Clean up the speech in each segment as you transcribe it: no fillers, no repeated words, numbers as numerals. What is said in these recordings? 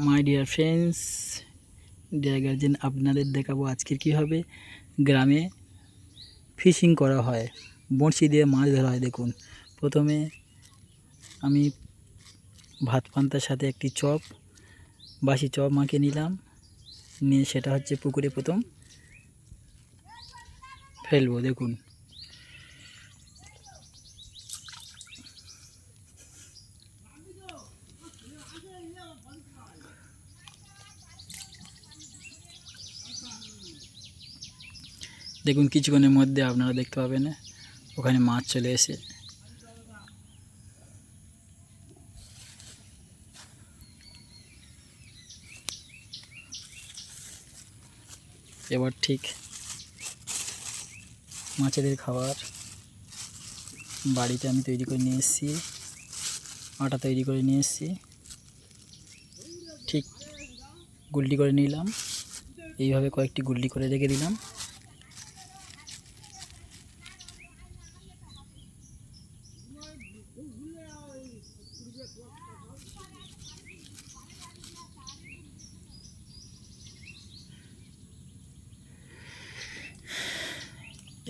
মাই dear friends, dear guardian, আপনাদের দেখাবো আজকের কীভাবে গ্রামে ফিশিং করা হয়, বড়শি দিয়ে মাছ ধরা হয়। দেখুন, প্রথমে আমি ভাত পান্তার সাথে একটি বাসি চপ মাখিয়ে নিলাম, নিয়ে সেটা হচ্ছে পুকুরে প্রথম ফেলবো। দেখুন, কিছুক্ষণের মধ্যে আপনারা দেখতে পাবেন ওখানে মাছ চলে এসে। এবার ঠিক মাছেদের খাবার বাড়িতে আমি তৈরি করে নিয়ে এসেছি, আটা তৈরি করে নিয়ে এসেছি। ঠিক গুল্লি করে নিলাম, এইভাবে কয়েকটি গুল্লি করে রেখে দিলাম।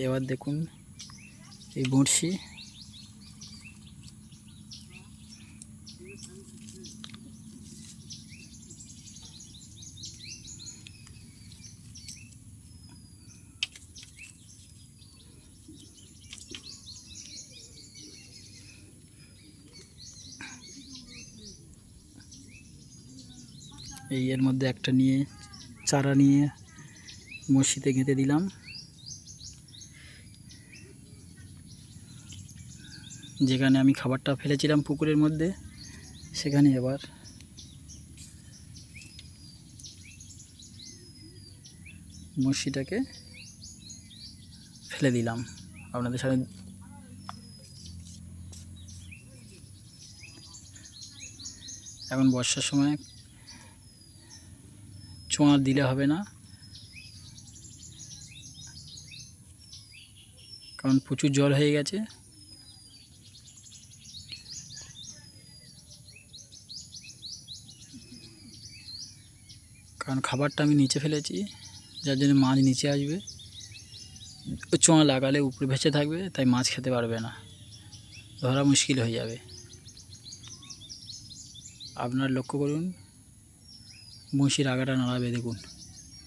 এবার দেখুন এই বড়শি, এর মধ্যে একটা নিয়ে চারা নিয়ে বড়শিতে গেঁথে দিলাম। যেখানে আমি খাবারটা ফেলেছিলাম পুকুরের মধ্যে, সেখানে এবার বড়শিটাকে ফেলে দিলাম আপনাদের সামনে। এখন বর্ষার সময় চোঁয়া দিলে হবে না, কারণ প্রচুর জল হয়ে গেছে। কারণ খাবারটা আমি নিচে ফেলেছি, যার জন্য মাছ নিচে আসবে, চোঁয়া লাগালে উপরে ভেসে থাকবে, তাই মাছ খেতে পারবে না, ধরা মুশকিল হয়ে যাবে। আপনার লক্ষ্য করুন, বঁড়শির আগাটা নাড়াবে। দেখুন,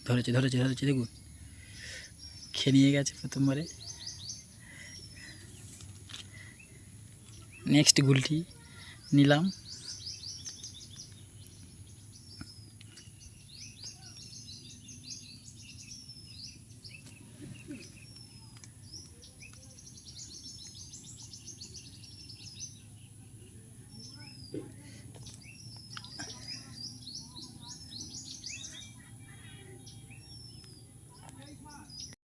ধরেছে, দেখুন খেয়ে নিয়ে গেছে প্রথমবারে। নেক্সট গুলটি নিলাম,